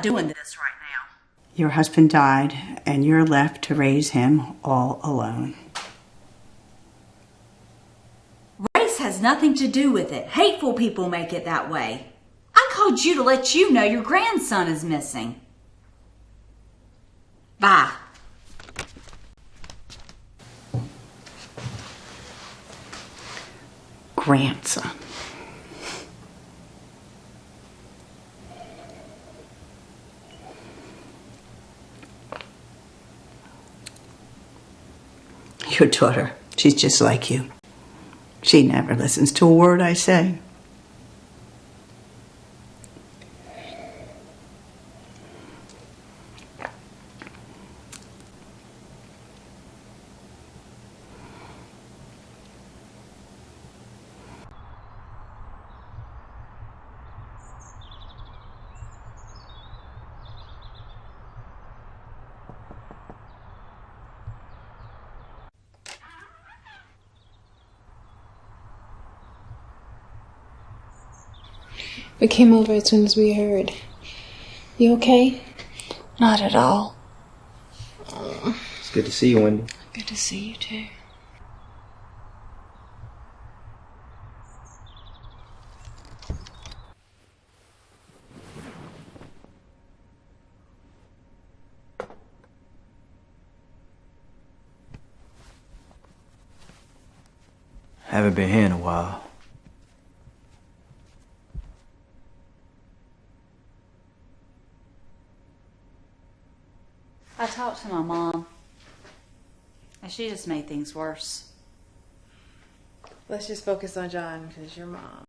not doing this right now. Your husband died, and you're left to raise him all alone. Race has nothing to do with it. Hateful people make it that way. I called you to let you know your grandson is missing. Bye. Grandson. Your daughter, she's just like you. She never listens to a word I say. We came over as soon as we heard. You okay? Not at all. It's good to see you, Wendy. Good to see you too. Haven't been here in a while. I talked to my mom, and she just made things worse. Let's just focus on John, because your mom.